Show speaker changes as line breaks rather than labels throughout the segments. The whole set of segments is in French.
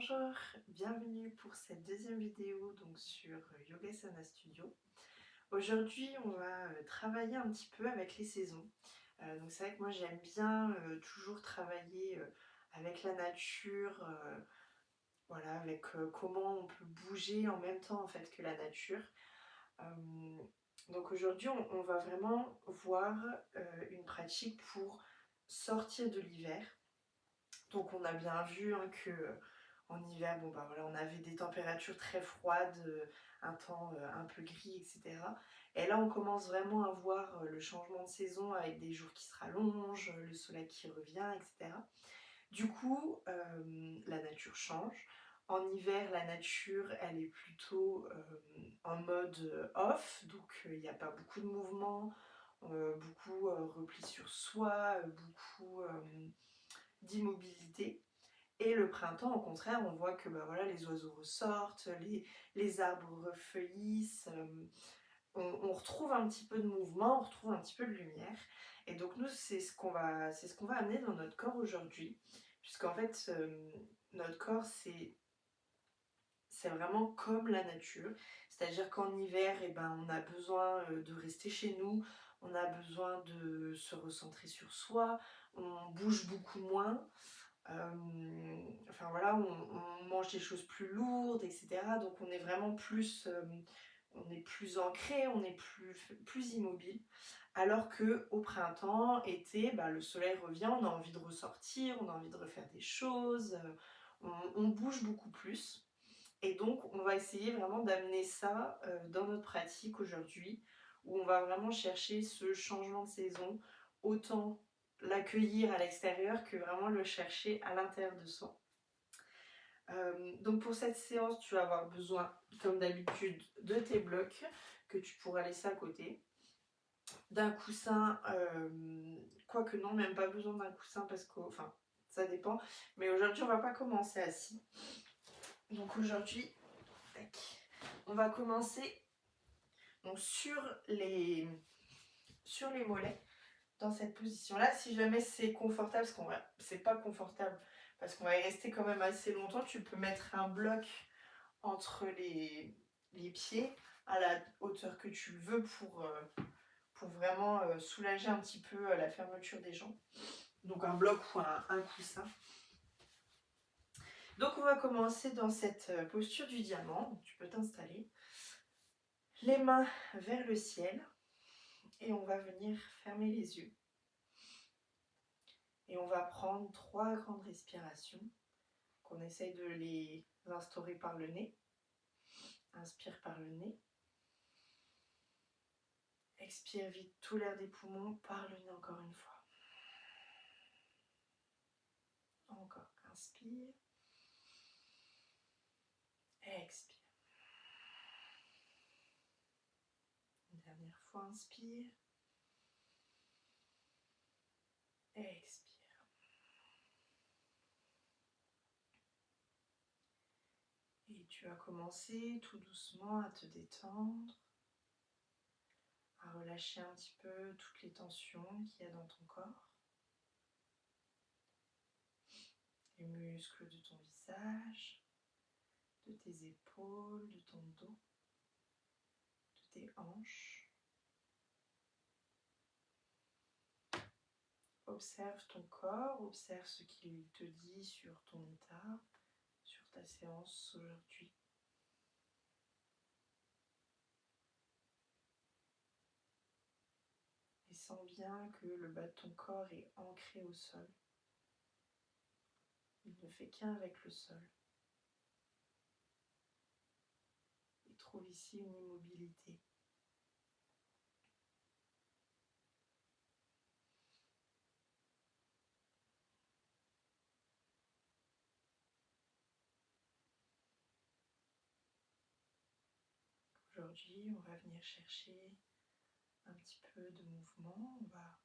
Bonjour, bienvenue pour cette deuxième vidéo donc sur Yogasana Studio. Aujourd'hui on va travailler un petit peu avec les saisons. Donc c'est vrai que moi j'aime bien toujours travailler avec la nature, voilà, avec comment on peut bouger en même temps en fait que la nature. Euh, donc aujourd'hui on va vraiment voir une pratique pour sortir de l'hiver. Donc on a bien vu hein, que en hiver, bon bah voilà, on avait des températures très froides, un temps un peu gris, etc. Et là on commence vraiment à voir le changement de saison avec des jours qui se rallongent, le soleil qui revient, etc. Du coup, la nature change. En hiver, la nature, elle est plutôt en mode off, donc il n'y a pas beaucoup de mouvement, beaucoup repli sur soi, beaucoup d'immobilité. Et le printemps, au contraire, on voit que bah, voilà, les oiseaux ressortent, les arbres refeuillissent, on retrouve un petit peu de mouvement, on retrouve un petit peu de lumière. Et donc nous, c'est ce qu'on va amener dans notre corps aujourd'hui, puisqu'en fait, notre corps, c'est vraiment comme la nature. C'est-à-dire qu'en hiver, eh ben, on a besoin de rester chez nous, on a besoin de se recentrer sur soi, on bouge beaucoup moins. Enfin voilà, on mange des choses plus lourdes, etc. Donc on est vraiment plus, on est plus ancré, on est plus immobile. Alors que au printemps, été, bah, le soleil revient, on a envie de ressortir, on a envie de refaire des choses, on bouge beaucoup plus. Et donc on va essayer vraiment d'amener ça dans notre pratique aujourd'hui, où on va vraiment chercher ce changement de saison, autant l'accueillir à l'extérieur que vraiment le chercher à l'intérieur de soi. Donc pour cette séance, tu vas avoir besoin, comme d'habitude, de tes blocs que tu pourras laisser à côté, d'un coussin, quoique non, même pas besoin d'un coussin parce que, enfin, ça dépend. Mais aujourd'hui, on va pas commencer assis. Donc aujourd'hui, tac, on va commencer donc sur les mollets. Dans cette position-là, si jamais c'est confortable, parce c'est pas confortable, parce qu'on va y rester quand même assez longtemps, tu peux mettre un bloc entre les pieds à la hauteur que tu veux pour vraiment soulager un petit peu la fermeture des jambes. Donc un bloc ou un coussin. Donc on va commencer dans cette posture du diamant. Donc, tu peux t'installer. Les mains vers le ciel et on va venir fermer les yeux. Et on va prendre 3 grandes respirations, qu'on essaye de les instaurer par le nez. Inspire par le nez. Expire vite tout l'air des poumons par le nez encore une fois. Encore, inspire. Expire. Une dernière fois, inspire. Expire. Et tu vas commencer tout doucement à te détendre, à relâcher un petit peu toutes les tensions qu'il y a dans ton corps, les muscles de ton visage, de tes épaules, de ton dos, de tes hanches. Observe ton corps, observe ce qu'il te dit sur ton état, sur ta séance aujourd'hui. Et sens bien que le bas de ton corps est ancré au sol. Il ne fait qu'un avec le sol. Et trouve ici une immobilité. Aujourd'hui, on va venir chercher un petit peu de mouvement. On va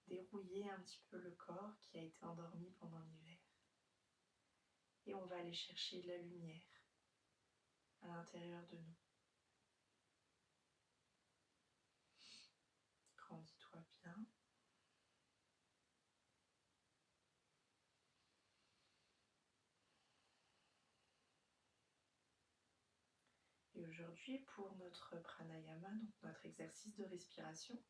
dérouiller un petit peu le corps qui a été endormi pendant l'hiver. Et on va aller chercher de la lumière à l'intérieur de nous. Grandis-toi bien. aujourd'hui, pour notre pranayama, donc notre exercice de respiration,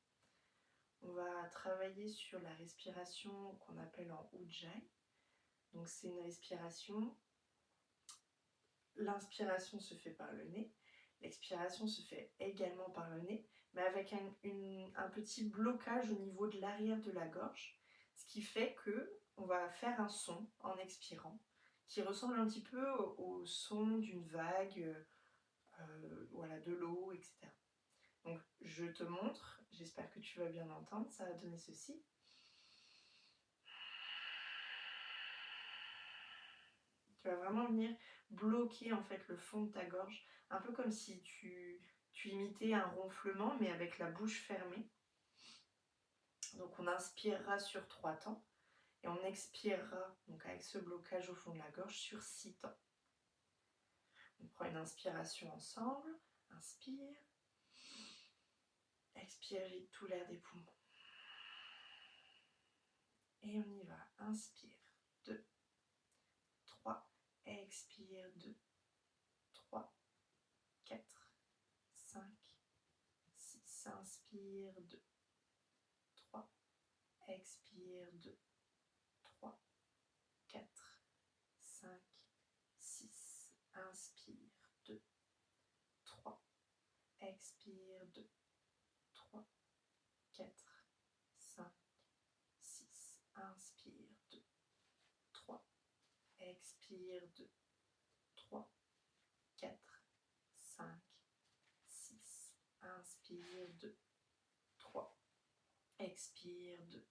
on va travailler sur la respiration qu'on appelle en Ujjayi. Donc c'est une respiration, l'inspiration se fait par le nez, l'expiration se fait également par le nez, mais avec un petit blocage au niveau de l'arrière de la gorge, ce qui fait que on va faire un son en expirant, qui ressemble un petit peu au son d'une vague, voilà, de l'eau, etc. Donc je te montre, j'espère que tu vas bien entendre, ça va donner ceci. Tu vas vraiment venir bloquer en fait le fond de ta gorge, un peu comme si tu imitais un ronflement mais avec la bouche fermée. Donc on inspirera sur 3 temps et on expirera donc avec ce blocage au fond de la gorge sur 6 temps. On prend une inspiration ensemble, inspire, expire vite tout l'air des poumons. Et on y va, inspire, 2, 3, expire, 2, 3, 4, 5, 6, inspire, 2, 3, expire, 2, 3, 4, 5, 6, inspire, 2, 3, expire, 2, 3, 4, 5, 6, inspire, 2, 3, expire, 2, 3, 4, 5, 6, inspire, 2, 3, expire, 2,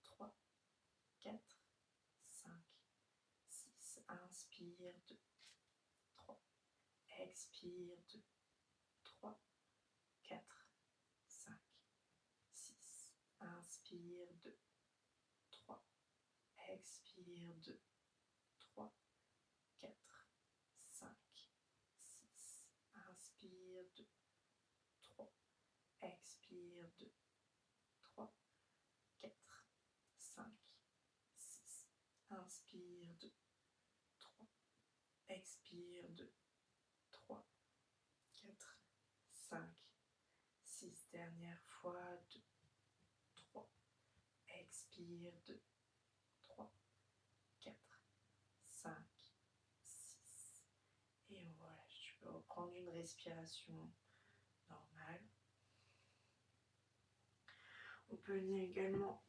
3, 4, 5, 6, inspire, 2, 3, expire, 2, 3, 4, 5, 6, inspire, 2, 3, expire, 2, 3, 4, 5, 6, inspire, 2, 3, expire, 2, 3, 4, 5, 6, inspire, 2, 3, expire, 2, 3, 4, 5, 6, dernière fois, 2, 3, expire, 2, 3, 4, 5, 6, et voilà, tu peux reprendre une respiration normale. On peut venir également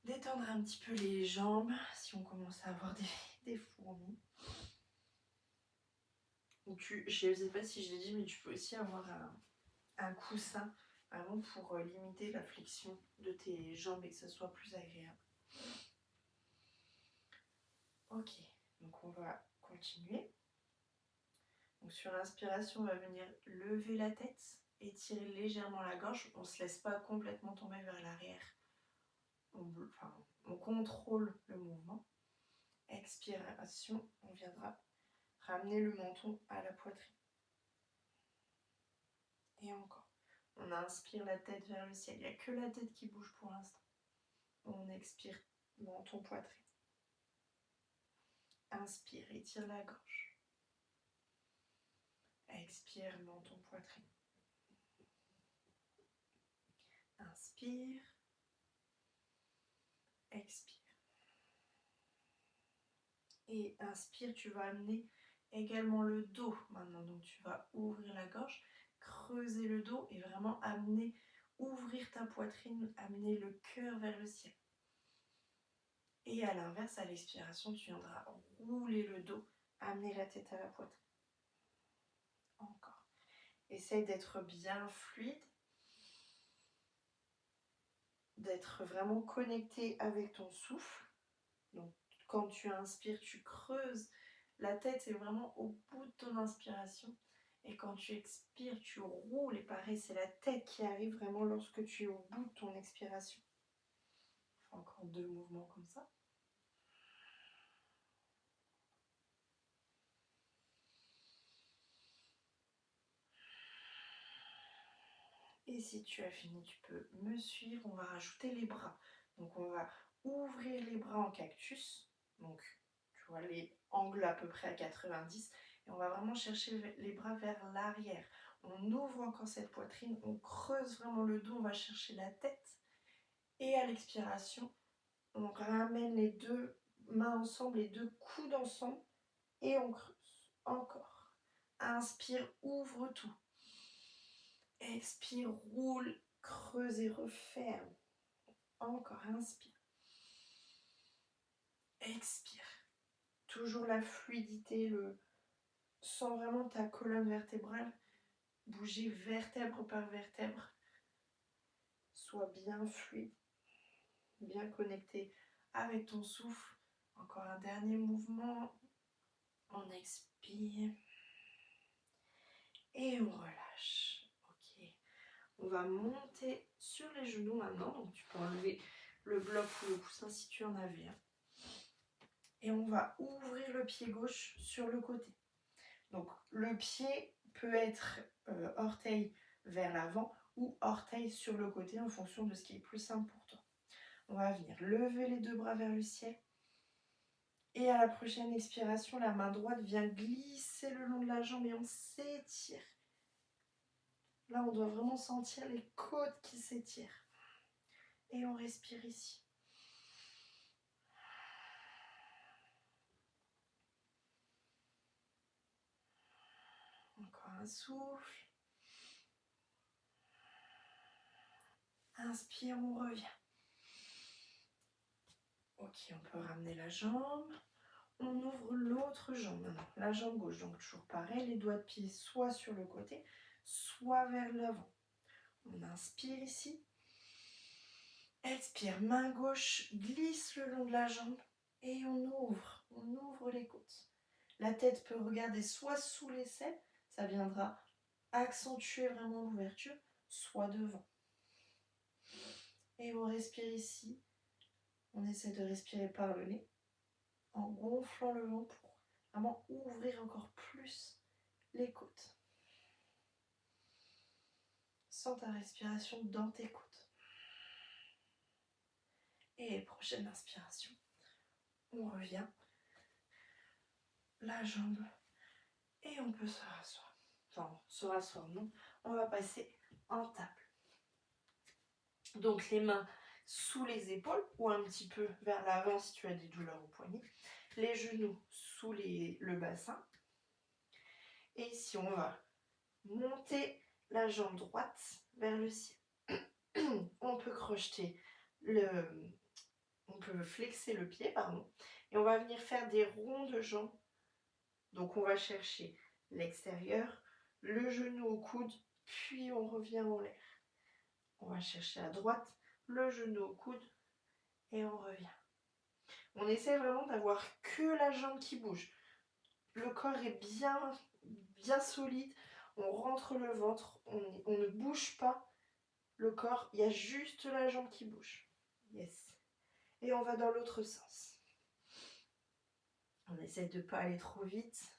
détendre un petit peu les jambes si on commence à avoir des fourmis. Ou je ne sais pas si je l'ai dit, mais tu peux aussi avoir un coussin vraiment pour limiter la flexion de tes jambes et que ça soit plus agréable. Ok, donc on va continuer. Donc sur l'inspiration, on va venir lever la tête, étirer légèrement la gorge. On ne se laisse pas complètement tomber vers l'arrière. On contrôle le mouvement. Expiration, on viendra ramener le menton à la poitrine. Et encore. On inspire la tête vers le ciel. Il n'y a que la tête qui bouge pour l'instant. On expire, menton, poitrine. Inspire, étire la gorge. Expire, menton, poitrine. Inspire. Expire. Et inspire, tu vas amener également le dos maintenant. Donc tu vas ouvrir la gorge, creuser le dos et vraiment ouvrir ta poitrine, amener le cœur vers le ciel. Et à l'inverse, à l'expiration, tu viendras rouler le dos, amener la tête à la poitrine. Encore. Essaye d'être bien fluide, d'être vraiment connecté avec ton souffle. Donc quand tu inspires, tu creuses. La tête est vraiment au bout de ton inspiration. Et quand tu expires, tu roules. Et pareil, c'est la tête qui arrive vraiment lorsque tu es au bout de ton expiration. Encore 2 mouvements comme ça. Et si tu as fini, tu peux me suivre. On va rajouter les bras. Donc on va ouvrir les bras en cactus. Donc tu vois les angles à peu près à 90. Et on va vraiment chercher les bras vers l'arrière. On ouvre encore cette poitrine, on creuse vraiment le dos, on va chercher la tête. Et à l'expiration, on ramène les deux mains ensemble, les deux coudes ensemble. Et on creuse. Encore. Inspire, ouvre tout. Expire, roule, creuse et referme. Encore, inspire. Expire. Toujours la fluidité, sens vraiment ta colonne vertébrale bouger vertèbre par vertèbre. Sois bien fluide, bien connecté avec ton souffle. Encore un dernier mouvement. On expire. Et on relâche. Ok. On va monter sur les genoux maintenant. Donc tu peux enlever le bloc ou le coussin si tu en avais un. Et on va ouvrir le pied gauche sur le côté. Donc le pied peut être orteil vers l'avant ou orteil sur le côté en fonction de ce qui est plus simple pour toi. On va venir lever les deux bras vers le ciel. Et à la prochaine expiration, la main droite vient glisser le long de la jambe et on s'étire. Là, on doit vraiment sentir les côtes qui s'étirent. Et on respire ici. Encore un souffle. Inspire, on revient. Ok, on peut ramener la jambe. On ouvre l'autre jambe maintenant, la jambe gauche. Donc toujours pareil, les doigts de pied soit sur le côté, soit vers l'avant. On inspire ici. Expire, main gauche glisse le long de la jambe et on ouvre les côtes. La tête peut regarder soit sous l'aisselle, ça viendra accentuer vraiment l'ouverture, soit devant. Et on respire ici. On essaie de respirer par le nez en gonflant le ventre pour vraiment ouvrir encore plus les côtes. Sens ta respiration dans tes côtes. Et prochaine inspiration, on revient. La jambe. Et on peut se rasseoir. Enfin, se rasseoir non. On va passer en table. Donc les mains sous les épaules ou un petit peu vers l'avant si tu as des douleurs au poignet. Les genoux sous le bassin. Et ici, on va monter la jambe droite vers le ciel. On peut crocheter on peut flexer le pied, pardon. Et on va venir faire des ronds de jambes. Donc on va chercher l'extérieur, le genou au coude, puis on revient en l'air. On va chercher à droite, le genou au coude, et on revient. On essaie vraiment d'avoir que la jambe qui bouge. Le corps est bien solide. On rentre le ventre, on ne bouge pas le corps. Il y a juste la jambe qui bouge. Yes. Et on va dans l'autre sens. On essaie de ne pas aller trop vite.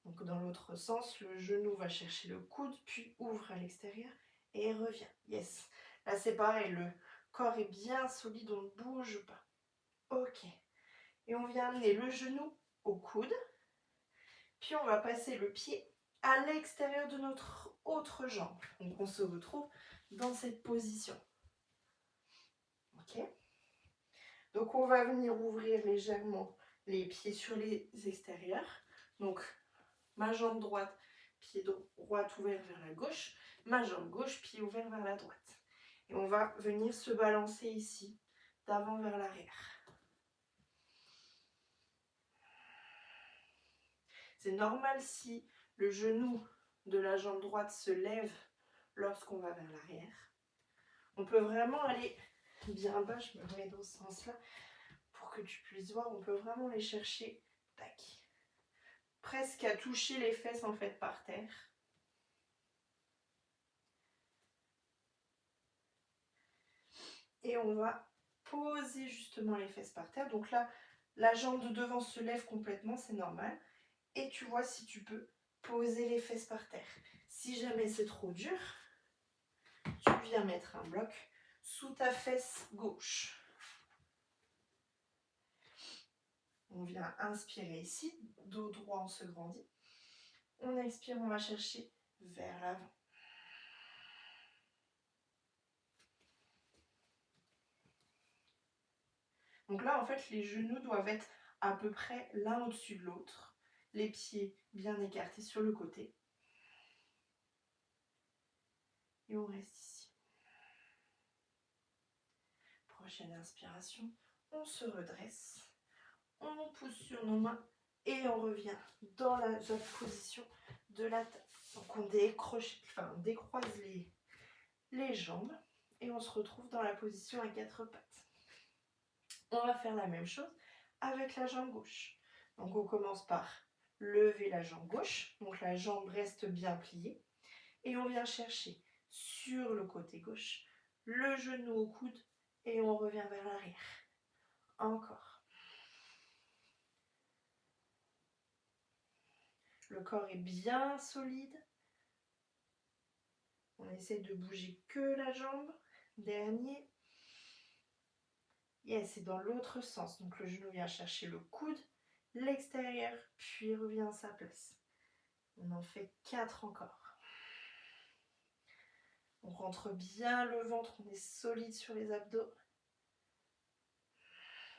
Donc dans l'autre sens, le genou va chercher le coude, puis ouvre à l'extérieur et revient. Yes. Là c'est pareil, le corps est bien solide, on ne bouge pas. Ok. Et on vient amener le genou au coude. Puis on va passer le pied à l'extérieur de notre autre jambe. Donc on se retrouve dans cette position. Ok. Donc on va venir ouvrir légèrement les pieds sur les extérieurs. Donc ma jambe droite, pied droit ouvert vers la gauche. Ma jambe gauche, pied ouvert vers la droite. Et on va venir se balancer ici, d'avant vers l'arrière. C'est normal si le genou de la jambe droite se lève lorsqu'on va vers l'arrière. On peut vraiment aller bien bas, je me remets dans ce sens-là, pour que tu puisses voir, on peut vraiment les chercher, tac, presque à toucher les fesses en fait par terre. Et on va poser justement les fesses par terre. Donc là, la jambe de devant se lève complètement, c'est normal. Et tu vois si tu peux poser les fesses par terre. Si jamais c'est trop dur, tu viens mettre un bloc sous ta fesse gauche. on vient inspirer ici, dos droit, on se grandit. On expire, on va chercher vers l'avant. Donc là, en fait, les genoux doivent être à peu près l'un au-dessus de l'autre. Les pieds bien écartés sur le côté. Et on reste ici. Prochaine inspiration, on se redresse. On pousse sur nos mains et on revient dans la position de la table. Donc on décroise les jambes et on se retrouve dans la position à 4 pattes. On va faire la même chose avec la jambe gauche. Donc on commence par lever la jambe gauche, donc la jambe reste bien pliée et on vient chercher sur le côté gauche le genou au coude et on revient vers l'arrière. Encore. Le corps est bien solide. On essaie de bouger que la jambe. Dernier. Yes, c'est dans l'autre sens. Donc le genou vient chercher le coude, l'extérieur, puis revient à sa place. On en fait 4 encore. On rentre bien le ventre, on est solide sur les abdos.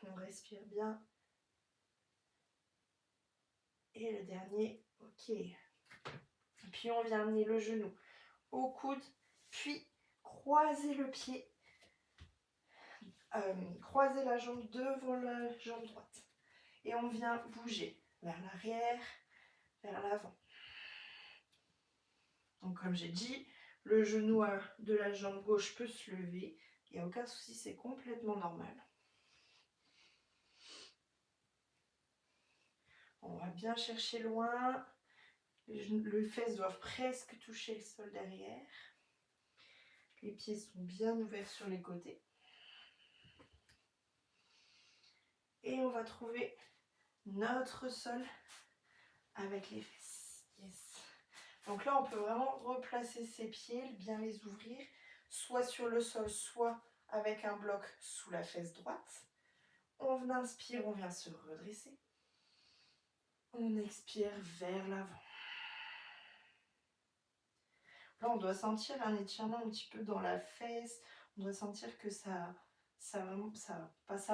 On respire bien. Et le dernier, ok. Puis on vient amener le genou au coude, puis croiser le pied, croiser la jambe devant la jambe droite. Et on vient bouger vers l'arrière, vers l'avant. Donc comme j'ai dit, le genou de la jambe gauche peut se lever. Il n'y a aucun souci, c'est complètement normal. On va bien chercher loin. Les fesses doivent presque toucher le sol derrière. Les pieds sont bien ouverts sur les côtés. Et on va trouver notre sol avec les fesses. Yes. Donc là, on peut vraiment replacer ses pieds, bien les ouvrir, soit sur le sol, soit avec un bloc sous la fesse droite. On inspire, on vient se redresser. On expire vers l'avant. Là, on doit sentir un étirement un petit peu dans la fesse. On doit sentir que ça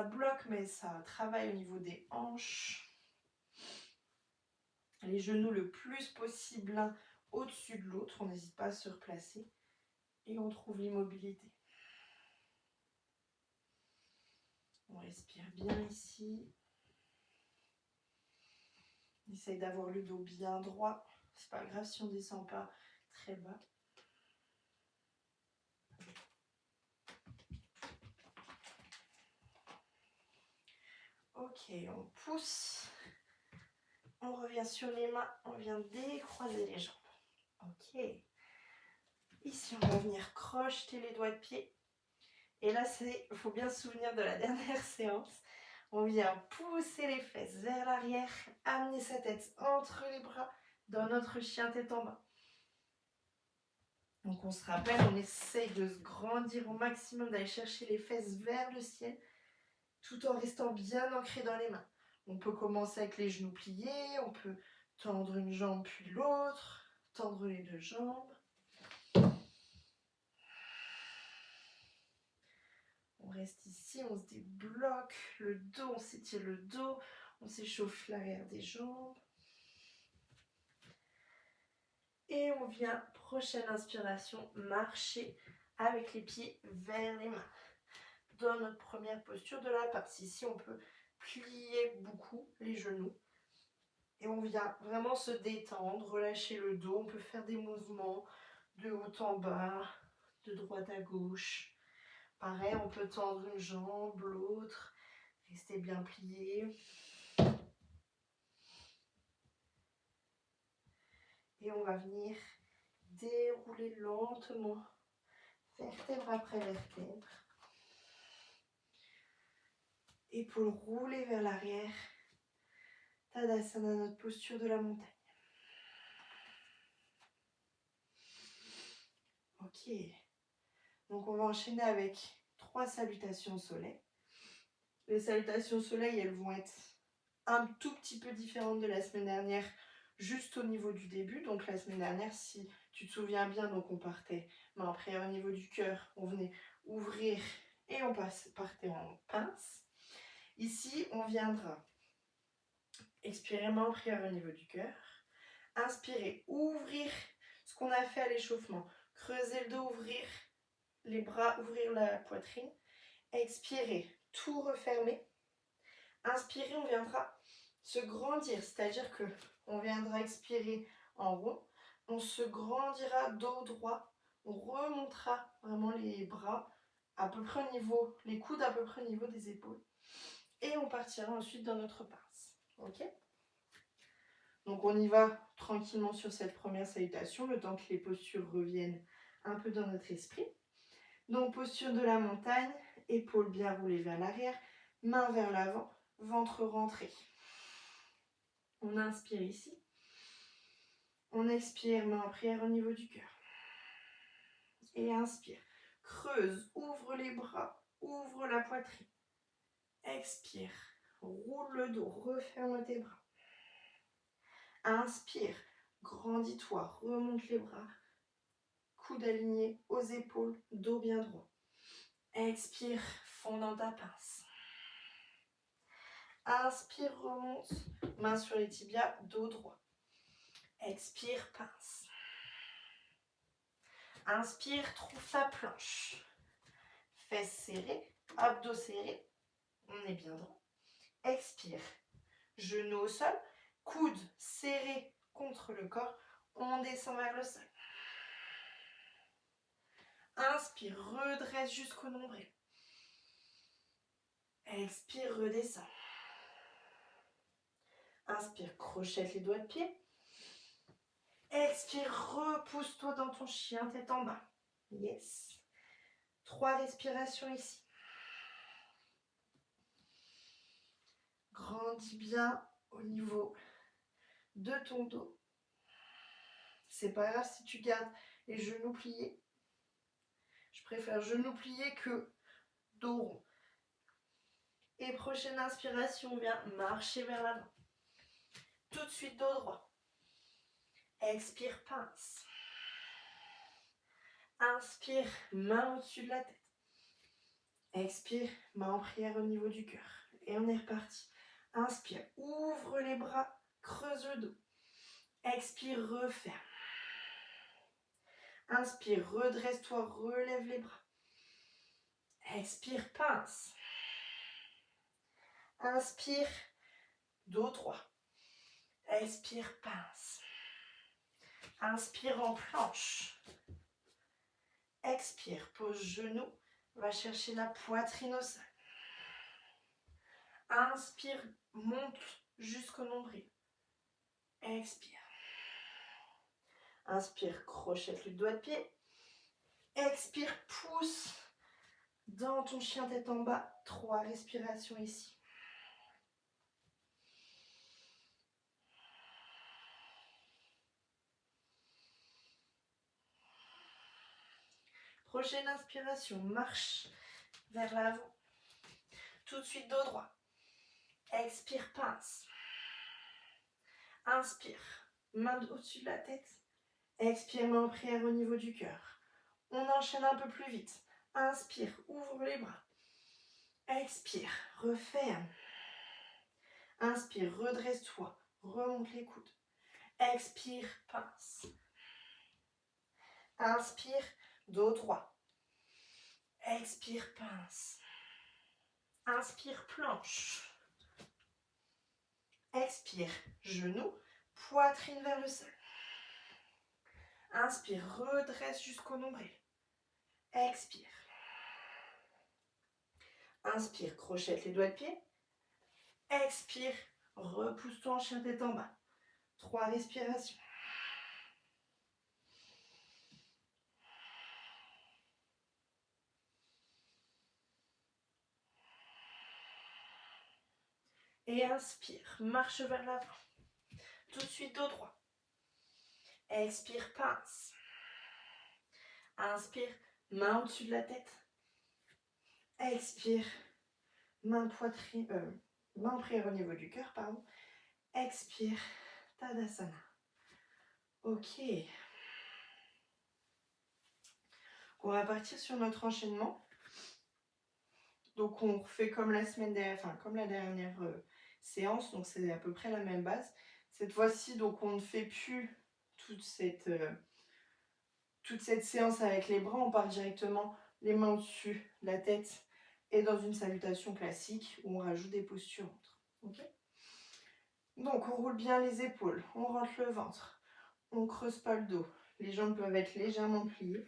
bloque, mais ça travaille au niveau des hanches. Les genoux le plus possible l'un au-dessus de l'autre. On n'hésite pas à se replacer. Et on trouve l'immobilité. On respire bien ici. On essaye d'avoir le dos bien droit. C'est pas grave si on ne descend pas très bas. Ok, on pousse. On revient sur les mains. On vient décroiser les jambes. Ok. Ici, on va venir crocheter les doigts de pied. Et là, il faut bien se souvenir de la dernière séance. On vient pousser les fesses vers l'arrière, amener sa tête entre les bras dans notre chien tête en bas. Donc on se rappelle, on essaye de se grandir au maximum, d'aller chercher les fesses vers le ciel, tout en restant bien ancré dans les mains. On peut commencer avec les genoux pliés, on peut tendre une jambe puis l'autre, tendre les deux jambes. On reste ici, on se débloque le dos, on s'étire le dos, on s'échauffe l'arrière des jambes. Et on vient, prochaine inspiration, marcher avec les pieds vers les mains. Dans notre première posture de la pince. Ici, on peut plier beaucoup les genoux. Et on vient vraiment se détendre, relâcher le dos. On peut faire des mouvements de haut en bas, de droite à gauche. Pareil, on peut tendre une jambe, l'autre, rester bien plié. Et on va venir dérouler lentement, vertèbre après vertèbre. Épaules roulées vers l'arrière. Tadasana, notre posture de la montagne. Ok. Donc on va enchaîner avec 3 salutations au soleil. Les salutations au soleil, elles vont être un tout petit peu différente de la semaine dernière, juste au niveau du début. Donc la semaine dernière, si tu te souviens bien, donc on partait main en prière au niveau du cœur, on venait ouvrir et on partait en pince. Ici, on viendra expirer main en prière au niveau du cœur, inspirer, ouvrir ce qu'on a fait à l'échauffement, creuser le dos, ouvrir les bras, ouvrir la poitrine, expirer, tout refermer. Inspirer, on viendra se grandir, c'est-à-dire que on viendra expirer en rond, on se grandira dos droit, on remontera vraiment les bras à peu près au niveau, les coudes à peu près au niveau des épaules, et on partira ensuite dans notre pince. Ok? Donc on y va tranquillement sur cette première salutation, le temps que les postures reviennent un peu dans notre esprit. Donc posture de la montagne, épaules bien roulées vers l'arrière, main vers l'avant, ventre rentré. On inspire ici. On expire, main en prière au niveau du cœur. Et inspire. Creuse, ouvre les bras, ouvre la poitrine. Expire, roule le dos, referme tes bras. Inspire, grandis-toi, remonte les bras. Coudes alignés aux épaules, dos bien droit. Expire, fond dans ta pince. Inspire, remonte, main sur les tibias, dos droit. Expire, pince. Inspire, trouve ta planche. Fesses serrées, abdos serrés. On est bien droit. Expire. Genoux au sol, coudes serrés contre le corps. On descend vers le sol. Inspire, redresse jusqu'au nombril. Expire, redescend. Inspire, crochette les doigts de pied. Expire, repousse-toi dans ton chien, tête en bas. Yes. 3 respirations ici. Grandis bien au niveau de ton dos. C'est pas grave si tu gardes les genoux pliés. Je préfère genoux pliés que dos rond. Et prochaine inspiration, on vient marcher vers l'avant. Tout de suite dos droit. Expire, pince. Inspire, main au-dessus de la tête. Expire, main en prière au niveau du cœur. Et on est reparti. Inspire, ouvre les bras, creuse le dos. Expire, referme. Inspire, redresse-toi, relève les bras. Expire, pince. Inspire, dos droit. Expire, pince. Inspire en planche. Expire, pose genou. Va chercher la poitrine au sol. Inspire, monte jusqu'au nombril. Expire. Inspire, crochette le doigt de pied. Expire, pousse dans ton chien tête en bas. 3 respirations ici. Prochaine inspiration, marche vers l'avant. Tout de suite dos droit. Expire, pince. Inspire, main au-dessus de la tête. Expire, main en prière au niveau du cœur. On enchaîne un peu plus vite. Inspire, ouvre les bras. Expire, referme. Inspire, redresse-toi, remonte les coudes. Expire, pince. Inspire, dos droit. Expire, pince. Inspire, planche. Expire, genou, poitrine vers le sol. Inspire, redresse jusqu'au nombril. Expire. Inspire, crochette les doigts de pied. Expire, repousse-toi en chien tête en bas. 3 respirations. Et inspire, marche vers l'avant. Tout de suite dos droit. Expire, pince. Inspire, main au-dessus de la tête. Expire, main poitrine, Main en prière au niveau du cœur, pardon. Expire, Tadasana. Ok. On va partir sur notre enchaînement. Donc on refait comme la semaine dernière, enfin comme la dernière séance, donc c'est à peu près la même base. Cette fois-ci, donc on ne fait plus toute cette séance avec les bras, on part directement les mains au-dessus de la tête et dans une salutation classique où on rajoute des postures entre. Okay, donc on roule bien les épaules, on rentre le ventre, on ne creuse pas le dos, les jambes peuvent être légèrement pliées,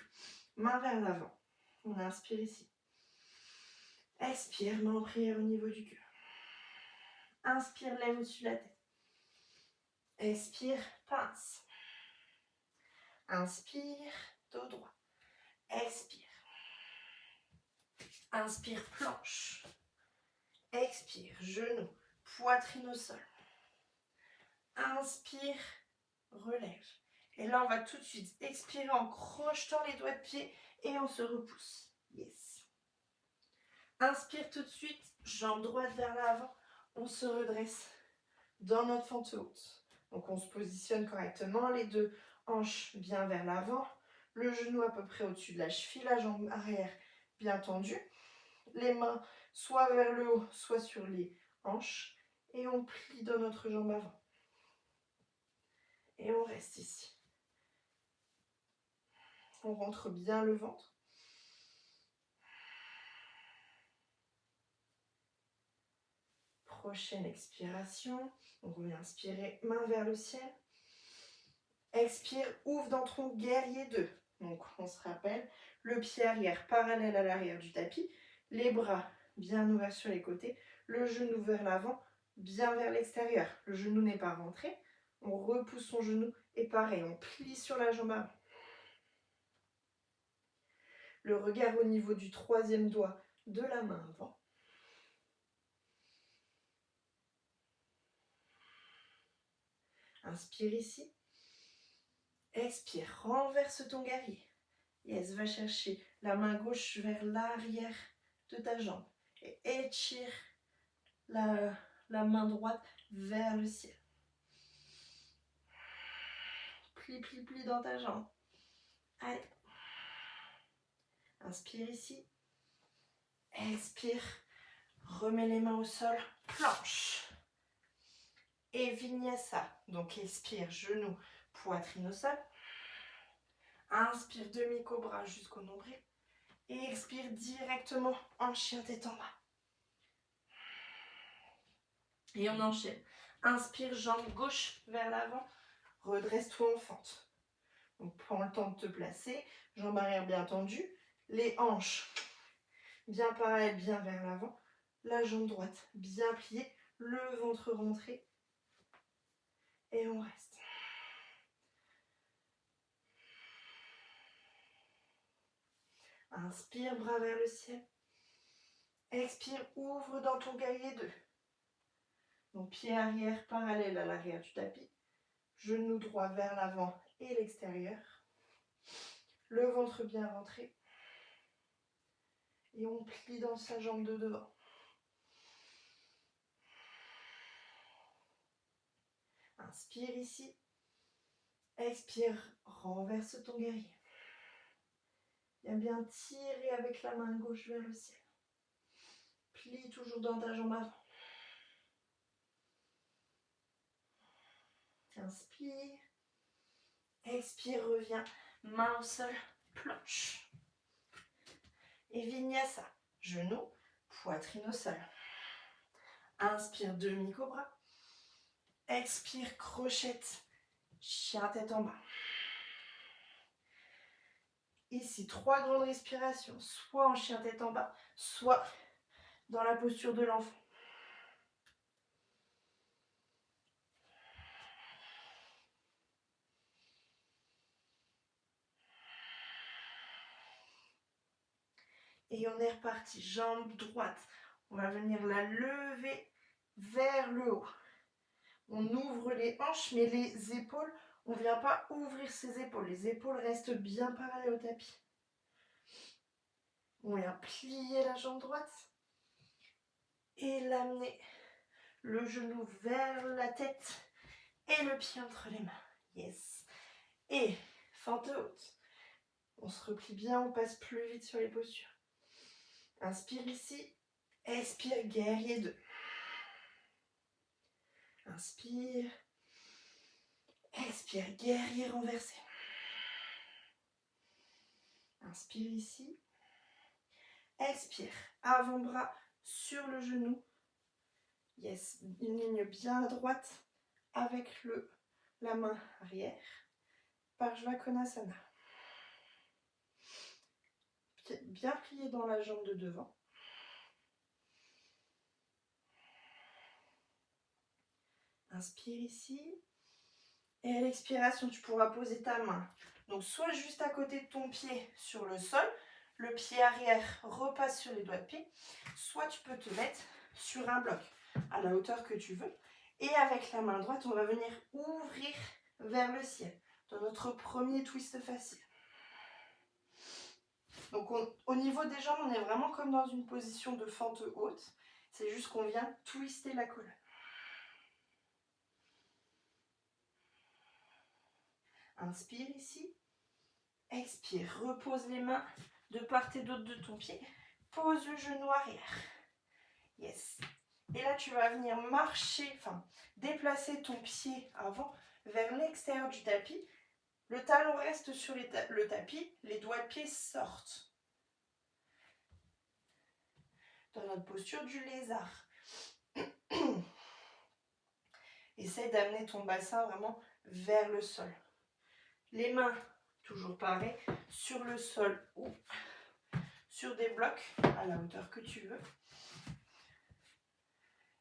main vers l'avant. On inspire ici. Expire, main en prière au niveau du cœur. Inspire, lève au-dessus de la tête. Expire, pince. Inspire, dos droit. Expire. Inspire, planche. Expire, genou, poitrine au sol. Inspire, relève. Et là, on va tout de suite expirer en crochetant les doigts de pied et on se repousse. Yes. Inspire tout de suite, jambe droite vers l'avant. On se redresse dans notre fente haute. Donc, on se positionne correctement, les deux hanches bien vers l'avant, le genou à peu près au-dessus de la cheville, la jambe arrière bien tendue, les mains soit vers le haut, soit sur les hanches, et on plie dans notre jambe avant. Et on reste ici. On rentre bien le ventre. Prochaine expiration. Donc on vient inspirer, main vers le ciel. Expire, ouvre dans ton guerrier 2. Donc on se rappelle, le pied arrière parallèle à l'arrière du tapis, les bras bien ouverts sur les côtés, le genou vers l'avant, bien vers l'extérieur. Le genou n'est pas rentré, on repousse son genou et pareil, on plie sur la jambe avant. Le regard au niveau du troisième doigt de la main avant. Inspire ici. Expire, renverse ton guerrier. Yes, va chercher la main gauche vers l'arrière de ta jambe. Et étire la main droite vers le ciel. Plie, plie, plie dans ta jambe. Allez. Inspire ici. Expire. Remets les mains au sol. Planche. Et vinyasa. Donc expire, genou, poitrine au sol. Inspire, demi-cobra jusqu'au nombril. Et expire directement en chien tête en bas. Et on enchaîne. Inspire, jambe gauche vers l'avant. Redresse-toi en fente. Donc prends le temps de te placer. Jambe arrière bien tendue. Les hanches bien parallèles, bien vers l'avant. La jambe droite bien pliée. Le ventre rentré. Et on reste. Inspire, bras vers le ciel. Expire, ouvre dans ton guerrier 2. Donc pied arrière parallèle à l'arrière du tapis. Genou droit vers l'avant et l'extérieur. Le ventre bien rentré. Et on plie dans sa jambe de devant. Inspire ici. Expire, renverse ton guerrier. Viens bien tirer avec la main gauche vers le ciel. Plie toujours dans ta jambe avant. Inspire. Expire, reviens. Main au sol, planche. Et vinyasa. Genou, poitrine au sol. Inspire, demi-cobra. Expire, crochette. Chien tête en bas. Ici, 3 grandes respirations, soit en chien tête en bas, soit dans la posture de l'enfant. Et on est reparti, jambe droite. On va venir la lever vers le haut. On ouvre les hanches, mais les épaules, on ne vient pas ouvrir ses épaules. Les épaules restent bien parallèles au tapis. On vient plier la jambe droite et l'amener le genou vers la tête et le pied entre les mains. Yes. Et fente haute. On se replie bien, on passe plus vite sur les postures. Inspire ici. Expire, guerrier 2. Inspire. Expire, guerrier renversé. Inspire ici. Expire, avant-bras sur le genou. Yes, une ligne bien droite avec la main arrière. Parshvakonasana. Bien plié dans la jambe de devant. Inspire ici. Et à l'expiration, tu pourras poser ta main. Donc soit juste à côté de ton pied sur le sol, le pied arrière repasse sur les doigts de pied, soit tu peux te mettre sur un bloc à la hauteur que tu veux. Et avec la main droite, on va venir ouvrir vers le ciel dans notre premier twist facile. Donc au niveau des jambes, on est vraiment comme dans une position de fente haute. C'est juste qu'on vient twister la colonne. Inspire ici. Expire. Repose les mains de part et d'autre de ton pied. Pose le genou arrière. Yes. Et là, tu vas venir marcher, déplacer ton pied avant vers l'extérieur du tapis. Le talon reste sur le tapis. Les doigts de pied sortent. Dans notre posture du lézard. Essaye d'amener ton bassin vraiment vers le sol. Les mains, toujours pareil, sur le sol ou sur des blocs à la hauteur que tu veux.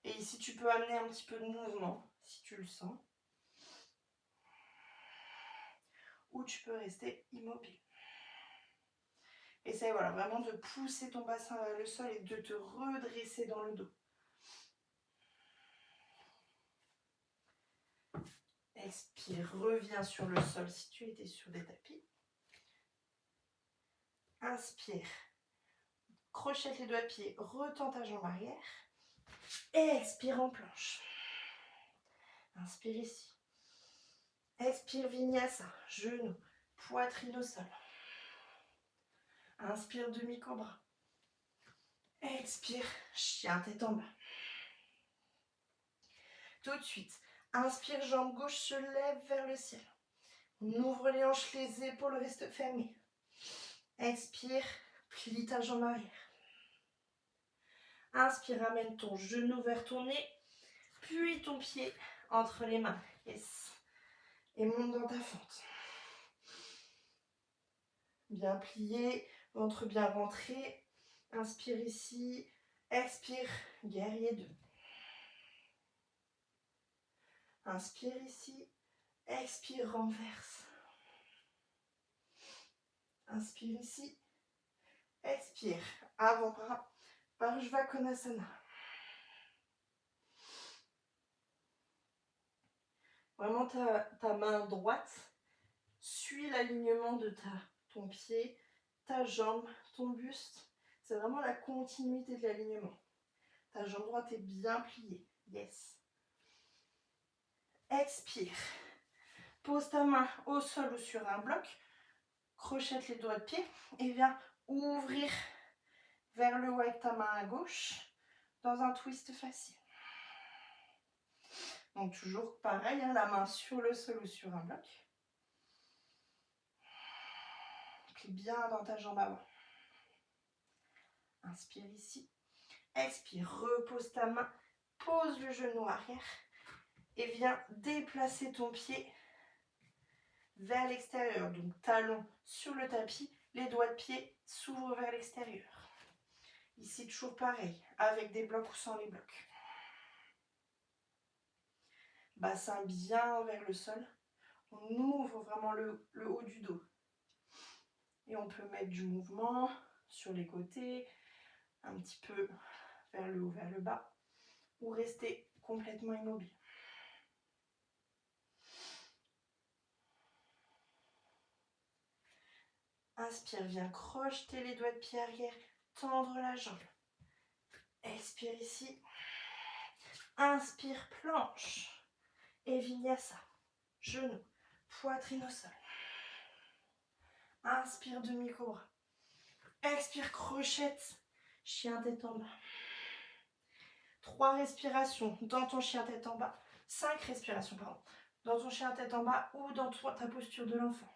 Et ici, tu peux amener un petit peu de mouvement si tu le sens. Ou tu peux rester immobile. Essaye vraiment de pousser ton bassin vers le sol et de te redresser dans le dos. Expire, reviens sur le sol si tu étais sur des tapis. Inspire, crochette les doigts de pied, retends ta jambe arrière. Et expire en planche. Inspire ici. Expire vinyasa, genou, poitrine au sol. Inspire demi-cobra. Expire, chien tête en bas. Tout de suite, inspire, jambe gauche se lève vers le ciel. On ouvre les hanches, les épaules restent fermées. Expire, plie ta jambe arrière. Inspire, amène ton genou vers ton nez, puis ton pied entre les mains. Yes. Et monte dans ta fente. Bien plié, ventre bien rentré. Inspire ici, expire, guerrier 2. Inspire ici, expire, renverse. Inspire ici, expire, avant-bras, Parshvakonasana. Vraiment ta main droite suit l'alignement de ton pied, ta jambe, ton buste. C'est vraiment la continuité de l'alignement. Ta jambe droite est bien pliée. Yes. Expire. Pose ta main au sol ou sur un bloc. Crochette les doigts de pied et viens ouvrir vers le haut avec ta main à gauche dans un twist facile. Donc toujours pareil, la main sur le sol ou sur un bloc. Plie bien dans ta jambe avant. Inspire ici. Expire, repose ta main, pose le genou arrière et viens déplacer ton pied vers l'extérieur. Donc talon sur le tapis, les doigts de pied s'ouvrent vers l'extérieur. Ici toujours pareil, avec des blocs ou sans les blocs. Bassin bien vers le sol. On ouvre vraiment le haut du dos. Et on peut mettre du mouvement sur les côtés, un petit peu vers le haut, vers le bas, ou rester complètement immobile. Inspire, viens crocheter les doigts de pied arrière, tendre la jambe. Expire ici. Inspire, planche. Et vinyasa. Genou, poitrine au sol. Inspire, demi-cobra. Expire, crochette. Chien tête en bas. 3 respirations dans ton chien tête en bas. 5 respirations, pardon. Dans ton chien tête en bas ou dans ta posture de l'enfant.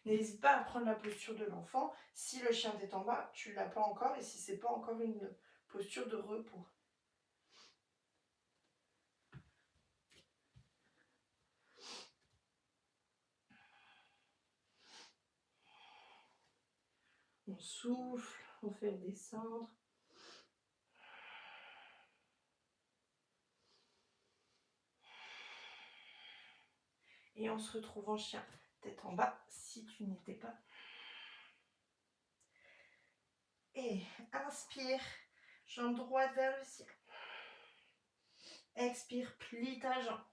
N'hésite pas à prendre la posture de l'enfant si le chien tête en bas, tu ne l'as pas encore et si ce n'est pas encore une posture de repos. On souffle, on fait descendre. Et on se retrouve en chien tête en bas si tu n'y étais pas. Et inspire, jambe droite vers le ciel. Expire, plie ta jambe.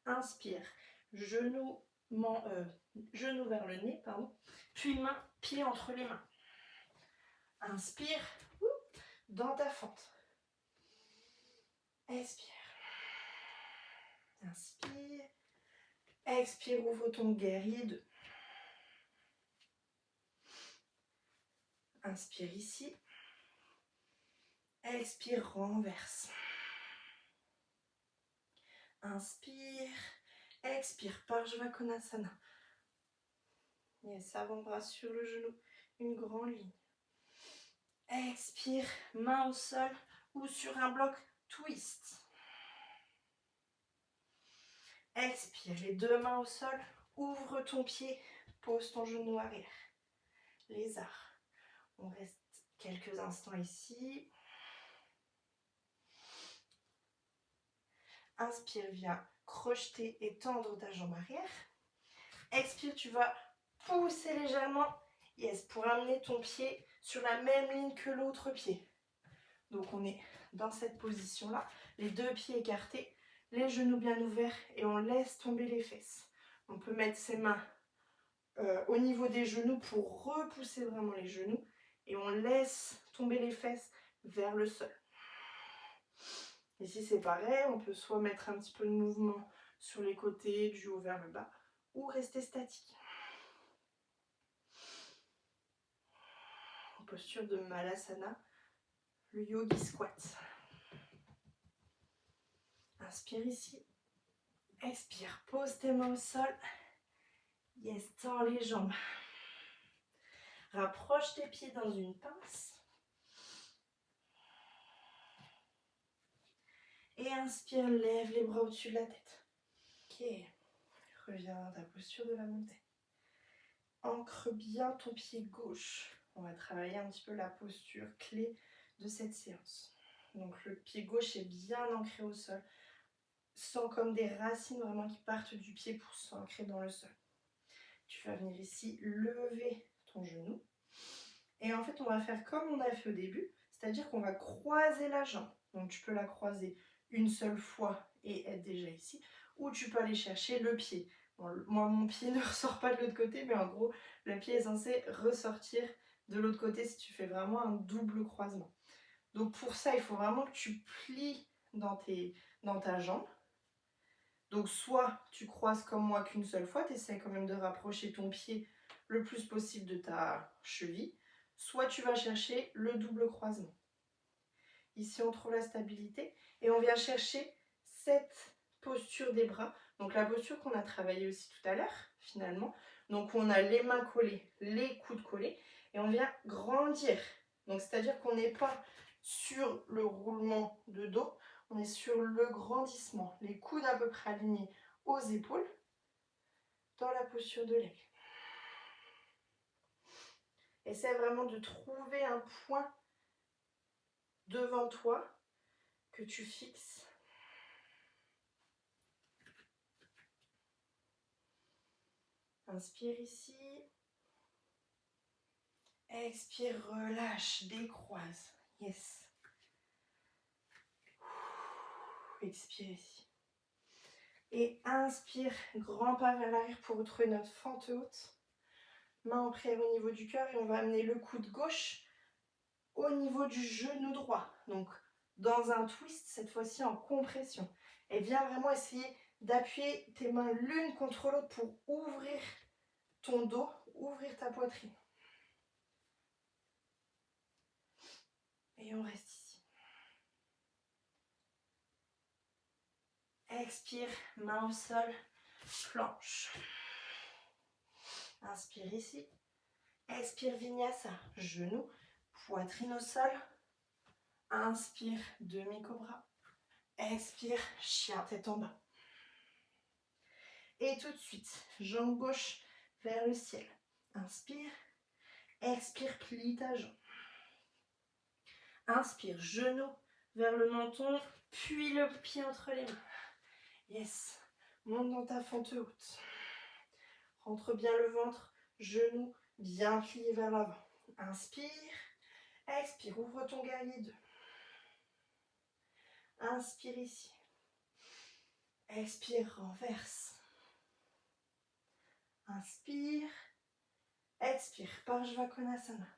Inspire, genou vers le nez, pardon. Puis main, pied entre les mains. Inspire, dans ta fente. Expire. Inspire. Expire, ouvre ton guerrier 2. Inspire ici. Expire, renverse. Inspire. Expire, Parshva Konasana. Yes, avant-bras sur le genou. Une grande ligne. Expire, main au sol ou sur un bloc, twist. Expire, les 2 mains au sol, ouvre ton pied, pose ton genou arrière. Lézard. On reste quelques instants ici. Inspire, viens crocheter et tendre ta jambe arrière. Expire, tu vas pousser légèrement, yes, pour amener ton pied sur la même ligne que l'autre pied. Donc on est dans cette position-là, les 2 pieds écartés, les genoux bien ouverts et on laisse tomber les fesses. On peut mettre ses mains au niveau des genoux pour repousser vraiment les genoux et on laisse tomber les fesses vers le sol. Ici c'est pareil, on peut soit mettre un petit peu de mouvement sur les côtés, du haut vers le bas, ou rester statique. En posture de Malasana, le yogi squat. Inspire ici. Expire, pose tes mains au sol. Yes, tends les jambes. Rapproche tes pieds dans une pince. Et inspire, lève les bras au-dessus de la tête. Ok. Reviens dans ta posture de la montée. Ancre bien ton pied gauche. On va travailler un petit peu la posture clé de cette séance. Donc le pied gauche est bien ancré au sol. Sens comme des racines vraiment qui partent du pied pour s'ancrer dans le sol. Tu vas venir ici lever ton genou. Et en fait, on va faire comme on a fait au début, c'est-à-dire qu'on va croiser la jambe. Donc tu peux la croiser une seule fois et être déjà ici, ou tu peux aller chercher le pied. Bon, moi, mon pied ne ressort pas de l'autre côté, mais en gros, le pied est censé ressortir de l'autre côté si tu fais vraiment un double croisement. Donc pour ça, il faut vraiment que tu plies dans ta jambe. Donc soit tu croises comme moi qu'une seule fois, tu essaies quand même de rapprocher ton pied le plus possible de ta cheville, soit tu vas chercher le double croisement. Ici on trouve la stabilité et on vient chercher cette posture des bras, donc la posture qu'on a travaillée aussi tout à l'heure finalement. Donc on a les mains collées, les coudes collés et on vient grandir. Donc c'est-à-dire qu'on n'est pas sur le roulement de dos, on est sur le grandissement, les coudes à peu près alignés aux épaules, dans la posture de l'aigle. Essaie vraiment de trouver un point devant toi que tu fixes. Inspire ici. Expire, relâche, décroise. Yes. Expire ici. Et inspire, grand pas vers l'arrière pour retrouver notre fente haute. Main en prière au niveau du cœur et on va amener le coude gauche au niveau du genou droit. Donc dans un twist, cette fois-ci en compression. Et viens vraiment essayer d'appuyer tes mains l'une contre l'autre pour ouvrir ton dos, ouvrir ta poitrine. Et on reste ici. Expire, main au sol, planche. Inspire ici. Expire, vinyasa, genou, poitrine au sol. Inspire, demi-cobra. Expire, chien tête en bas. Et tout de suite, jambe gauche vers le ciel. Inspire. Expire, plie ta jambe. Inspire, genou vers le menton, puis le pied entre les mains. Yes. Monte dans ta fente haute. Rentre bien le ventre, genou bien plié vers l'avant. Inspire. Expire, ouvre ton guerrier 2. Inspire ici. Expire, renverse. Inspire. Expire, Parshvakonasana.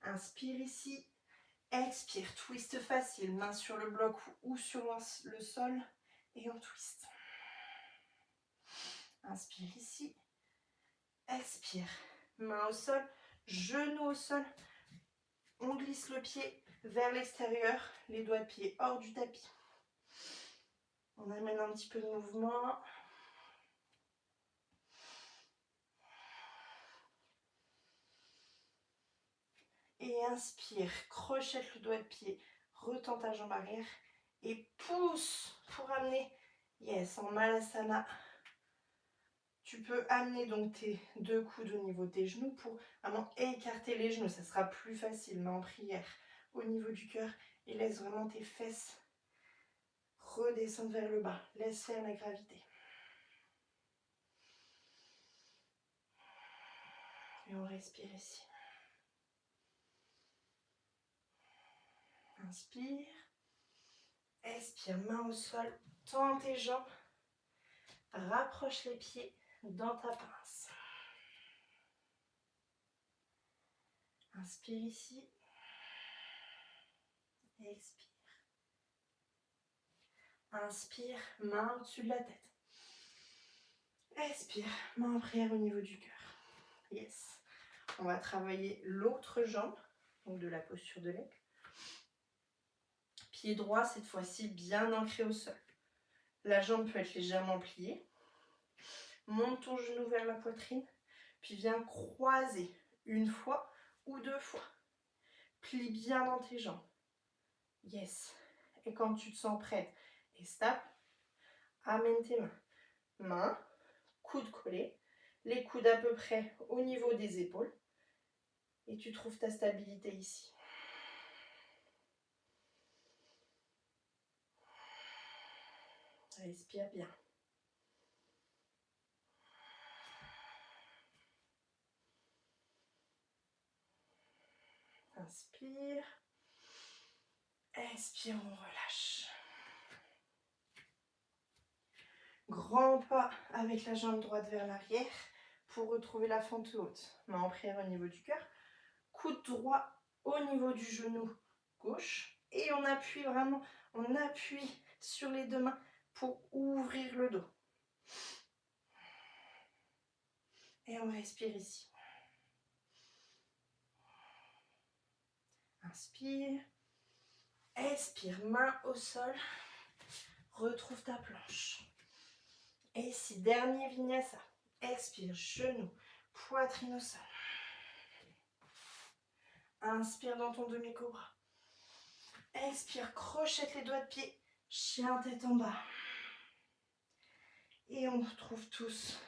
Inspire ici. Expire, twist facile, main sur le bloc ou sur le sol et on twist. Inspire ici. Expire, main au sol, genou au sol. On glisse le pied vers l'extérieur, les doigts de pied hors du tapis. On amène un petit peu de mouvement. Et inspire, crochette le doigt de pied, retends ta jambe arrière et pousse pour amener, yes, en Malasana. Tu peux amener donc tes deux coudes au niveau des genoux pour vraiment écarter les genoux. Ça sera plus facile, main en prière au niveau du cœur. Et laisse vraiment tes fesses redescendre vers le bas. Laisse faire la gravité. Et on respire ici. Inspire. Expire, main au sol. Tends tes jambes. Rapproche les pieds dans ta pince. Inspire ici. Expire. Inspire, main au-dessus de la tête. Expire, main en prière au niveau du cœur. Yes. On va travailler l'autre jambe, donc de la posture de l'aigle. Pied droit, cette fois-ci, bien ancré au sol. La jambe peut être légèrement pliée. Monte ton genou vers la poitrine, puis viens croiser une fois ou deux fois. Plie bien dans tes jambes. Yes. Et quand tu te sens prête et stable, amène tes mains. Mains, coudes collés, les coudes à peu près au niveau des épaules. Et tu trouves ta stabilité ici. Respire bien. Inspire. Expire, on relâche. Grand pas avec la jambe droite vers l'arrière pour retrouver la fente haute. Main en prière au niveau du cœur. Coude droit au niveau du genou gauche. Et on appuie vraiment, on appuie sur les deux mains pour ouvrir le dos. Et on respire ici. Inspire. Expire, main au sol. Retrouve ta planche. Et ici, dernier vinyasa. Expire, genou, poitrine au sol. Inspire dans ton demi-cobra. Expire, crochette les doigts de pied. Chien tête en bas. Et on retrouve tous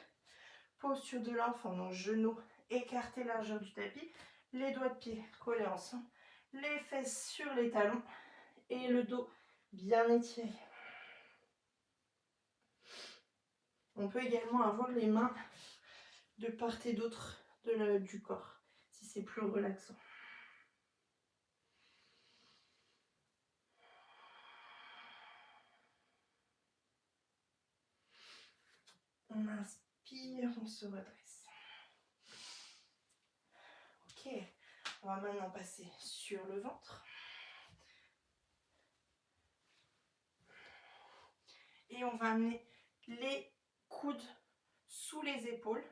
posture de l'enfant. Donc genoux écartés largeur du tapis. Les doigts de pied collés ensemble. Les fesses sur les talons. Et le dos bien étiré. On peut également avoir les mains de part et d'autre du corps, si c'est plus relaxant. On inspire, on se redresse. Ok, on va maintenant passer sur le ventre. Et on va amener les coudes sous les épaules,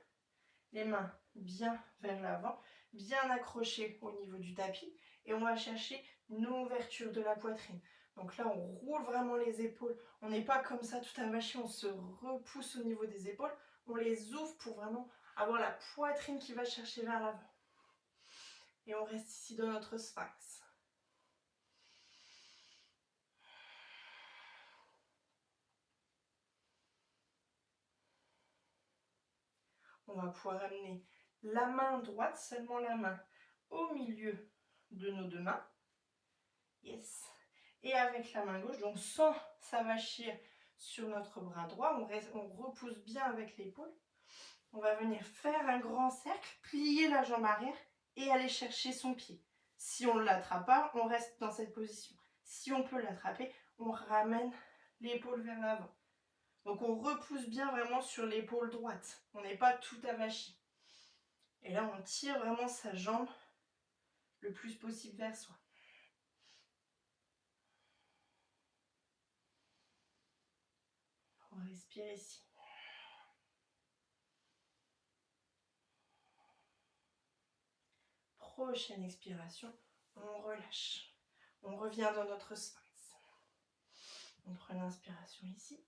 les mains bien vers l'avant, bien accrochées au niveau du tapis. Et on va chercher une ouverture de la poitrine. Donc là, on roule vraiment les épaules. On n'est pas comme ça tout avachi, on se repousse au niveau des épaules. On les ouvre pour vraiment avoir la poitrine qui va chercher vers l'avant. Et on reste ici dans notre sphinx. On va pouvoir amener la main droite, seulement la main, au milieu de nos deux mains. Yes. Et avec la main gauche, donc sans s'avachir sur notre bras droit, on repousse bien avec l'épaule. On va venir faire un grand cercle, plier la jambe arrière et aller chercher son pied. Si on ne l'attrape pas, on reste dans cette position. Si on peut l'attraper, on ramène l'épaule vers l'avant. Donc on repousse bien vraiment sur l'épaule droite. On n'est pas tout avachi. Et là, on tire vraiment sa jambe le plus possible vers soi. On respire ici. Prochaine expiration, on relâche. On revient dans notre sphinx. On prend l'inspiration ici.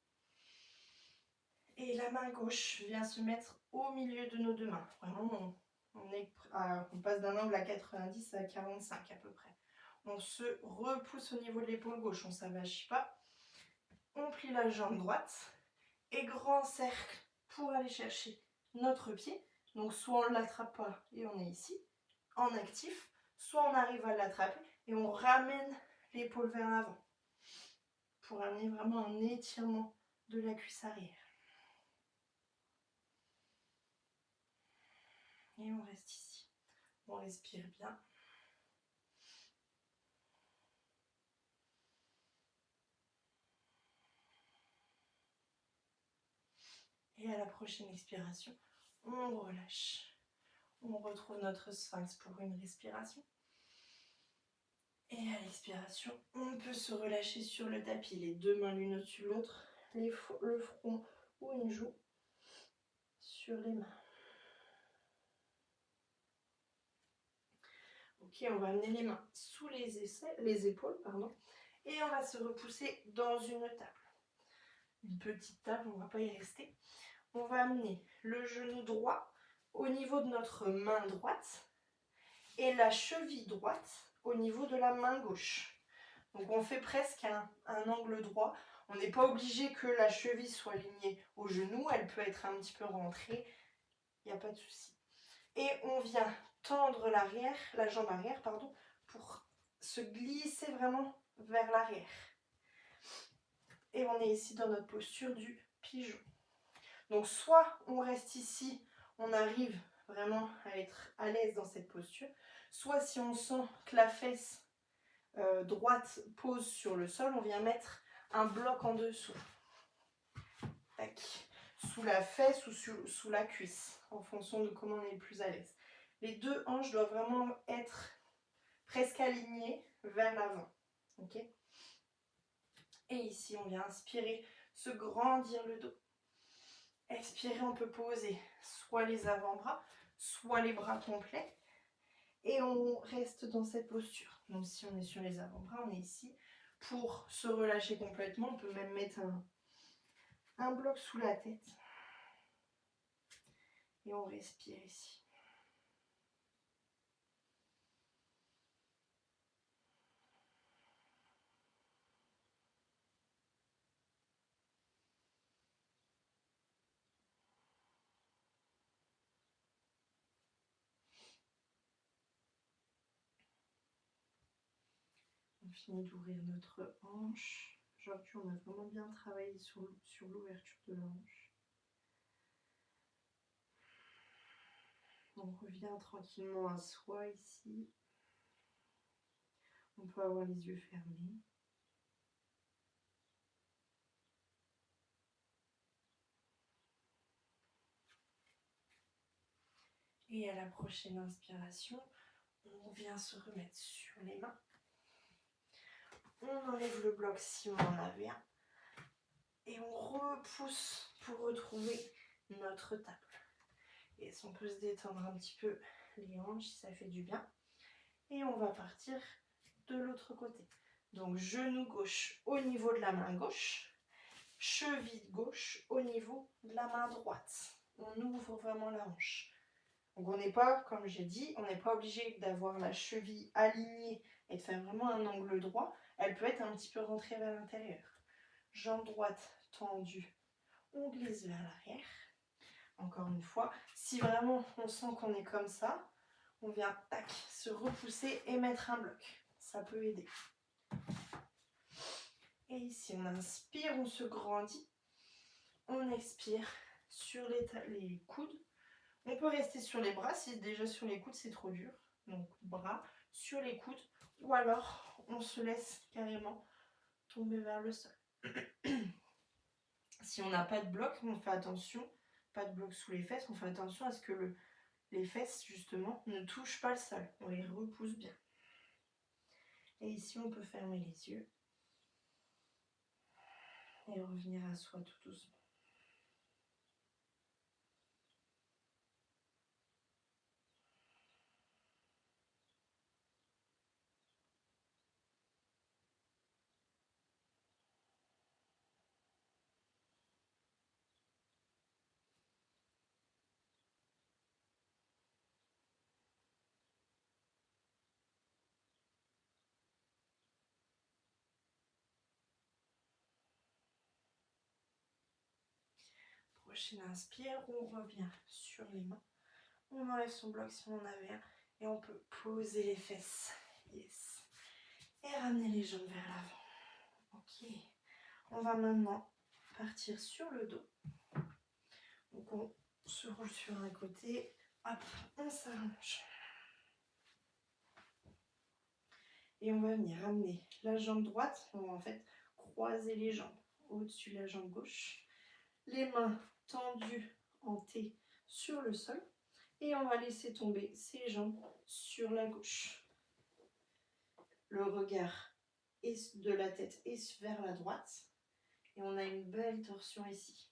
Et la main gauche vient se mettre au milieu de nos deux mains. Vraiment, on passe d'un angle à 90 à 45 à peu près. On se repousse au niveau de l'épaule gauche, on ne s'avachit pas. On plie la jambe droite et grand cercle pour aller chercher notre pied. Donc soit on ne l'attrape pas et on est ici, en actif, soit on arrive à l'attraper et on ramène l'épaule vers l'avant pour amener vraiment un étirement de la cuisse arrière. Et on reste ici. On respire bien. Et à la prochaine expiration, on relâche. On retrouve notre sphinx pour une respiration. Et à l'expiration, on peut se relâcher sur le tapis, les deux mains l'une au-dessus de l'autre, le front ou une joue sur les mains. Ok, on va amener les mains sous les épaules, et on va se repousser dans une table. Une petite table, on ne va pas y rester. On va amener le genou droit au niveau de notre main droite et la cheville droite au niveau de la main gauche. Donc on fait presque un angle droit. On n'est pas obligé que la cheville soit alignée au genou, elle peut être un petit peu rentrée, il n'y a pas de souci. Et on vient tendre la jambe arrière, pour se glisser vraiment vers l'arrière. Et on est ici dans notre posture du pigeon. Donc soit on reste ici, on arrive vraiment à être à l'aise dans cette posture, soit si on sent que la fesse droite pose sur le sol, on vient mettre un bloc en dessous. Tac. Sous la fesse ou sous la cuisse, en fonction de comment on est le plus à l'aise. Les deux hanches doivent vraiment être presque alignées vers l'avant. Ok ? Et ici, on vient inspirer, se grandir le dos. Expirer, on peut poser soit les avant-bras, soit les bras complets. Et on reste dans cette posture. Donc si on est sur les avant-bras, on est ici. Pour se relâcher complètement, on peut même mettre un bloc sous la tête. Et on respire ici. On finit d'ouvrir notre hanche. Aujourd'hui, on a vraiment bien travaillé sur l'ouverture de la hanche. On revient tranquillement à soi ici. On peut avoir les yeux fermés. Et à la prochaine inspiration, on vient se remettre sur les mains. On enlève le bloc si on en avait un. Et on repousse pour retrouver notre table. Et on peut se détendre un petit peu les hanches si ça fait du bien. Et on va partir de l'autre côté. Donc genou gauche au niveau de la main gauche. Cheville gauche au niveau de la main droite. On ouvre vraiment la hanche. Donc on n'est pas, comme j'ai dit, on n'est pas obligé d'avoir la cheville alignée et de faire vraiment un angle droit. Elle peut être un petit peu rentrée vers l'intérieur. Jambe droite tendue, on glisse vers l'arrière. Encore une fois, si vraiment on sent qu'on est comme ça, on vient tac, se repousser et mettre un bloc. Ça peut aider. Et ici, on inspire, on se grandit. On expire sur les coudes. On peut rester sur les bras si déjà sur les coudes c'est trop dur. Donc bras sur les coudes. Ou alors on se laisse carrément tomber vers le sol. Si on n'a pas de bloc, on fait attention. Pas de bloc sous les fesses, on fait attention à ce que les fesses justement ne touchent pas le sol. On les repousse bien. Et ici on peut fermer les yeux. Et revenir à soi tout doucement. Prochaine inspire, on revient sur les mains. On enlève son bloc si on en avait un. Et on peut poser les fesses. Yes. Et ramener les jambes vers l'avant. Ok. On va maintenant partir sur le dos. Donc on se roule sur un côté. Hop, on s'allonge. Et on va venir ramener la jambe droite. On va en fait croiser les jambes au-dessus de la jambe gauche. Les mains tendues en T sur le sol. Et on va laisser tomber ses jambes sur la gauche. Le regard de la tête est vers la droite. Et on a une belle torsion ici.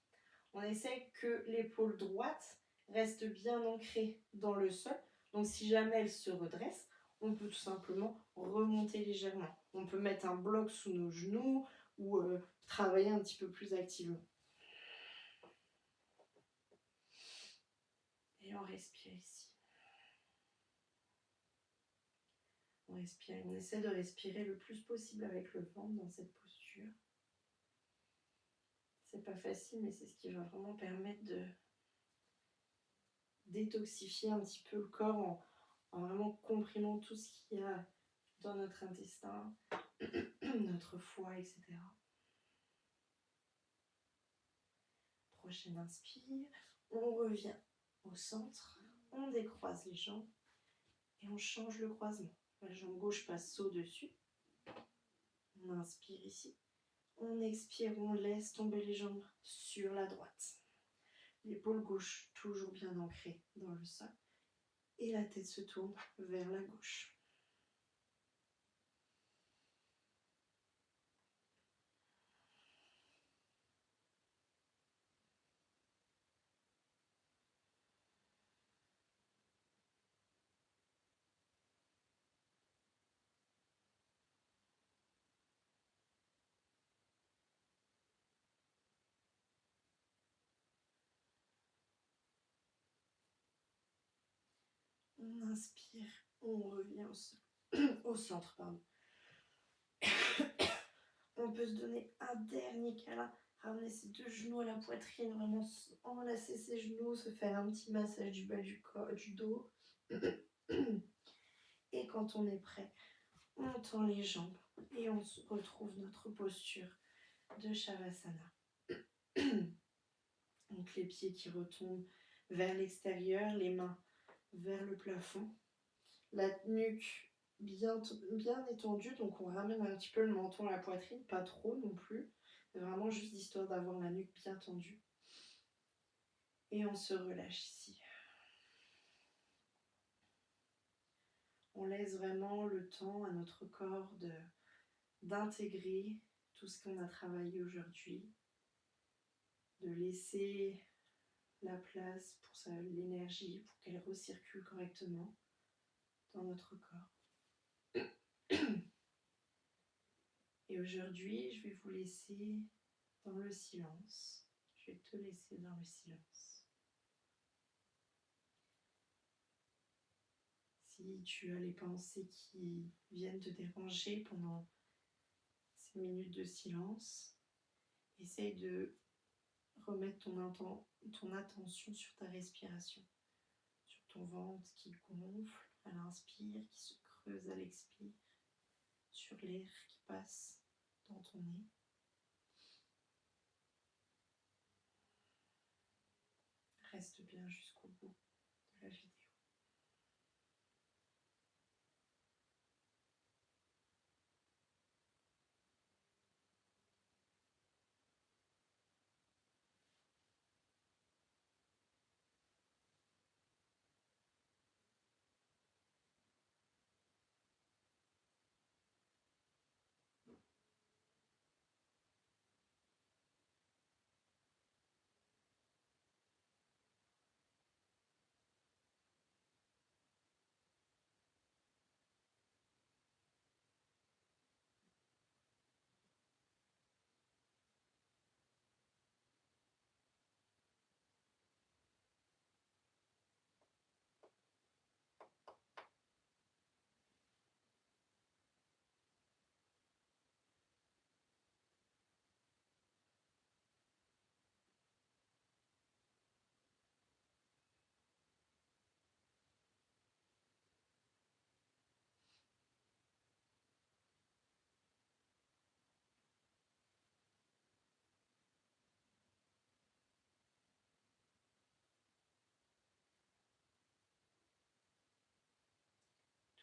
On essaie que l'épaule droite reste bien ancrée dans le sol. Donc si jamais elle se redresse, on peut tout simplement remonter légèrement. On peut mettre un bloc sous nos genoux ou travailler un petit peu plus activement. Et on respire ici. On respire, on essaie de respirer le plus possible avec le ventre dans cette posture. C'est pas facile, mais c'est ce qui va vraiment permettre de détoxifier un petit peu le corps en vraiment comprimant tout ce qu'il y a dans notre intestin, notre foie, etc. Prochaine inspire, on revient au centre, on décroise les jambes et on change le croisement. La jambe gauche passe au-dessus. On inspire ici. On expire, on laisse tomber les jambes sur la droite. L'épaule gauche toujours bien ancrée dans le sol. Et la tête se tourne vers la gauche. On inspire, on revient au centre. Pardon. On peut se donner un dernier câlin, ramener ses deux genoux à la poitrine, vraiment enlacer ses genoux, se faire un petit massage du bas du dos. Et quand on est prêt, on tend les jambes et on retrouve notre posture de Shavasana. Donc les pieds qui retombent vers l'extérieur, les mains vers le plafond. La nuque bien étendue, donc on ramène un petit peu le menton à la poitrine, pas trop non plus, vraiment juste histoire d'avoir la nuque bien tendue. Et on se relâche ici. On laisse vraiment le temps à notre corps d'intégrer tout ce qu'on a travaillé aujourd'hui. de laisser la place pour l'énergie, pour qu'elle recircule correctement dans notre corps. Et aujourd'hui, je vais vous laisser dans le silence. Je vais te laisser dans le silence. Si tu as les pensées qui viennent te déranger pendant ces minutes de silence, essaye de remettre ton attention sur ta respiration, sur ton ventre qui gonfle à l'inspire, qui se creuse à l'expire, sur l'air qui passe dans ton nez. Reste bien jusqu'au bout de la vidéo.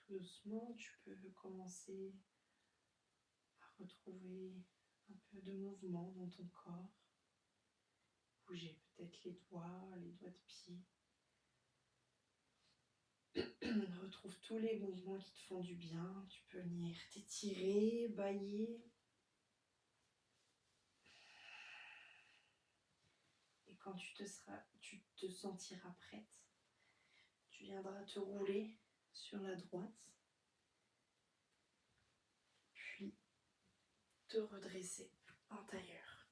Tout doucement, tu peux commencer à retrouver un peu de mouvement dans ton corps. Bouger peut-être les doigts de pied. Retrouve tous les mouvements qui te font du bien. Tu peux venir t'étirer, bâiller. Et quand tu te sentiras prête, tu viendras te rouler sur la droite. Puis te redresser en tailleur.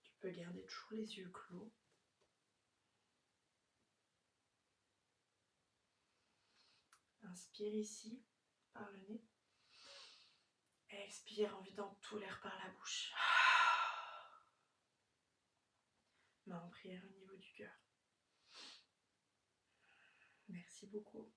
Tu peux garder toujours les yeux clos. Inspire ici, par le nez. Expire en vidant tout l'air par la bouche. Main en prière au niveau du cœur. Merci beaucoup.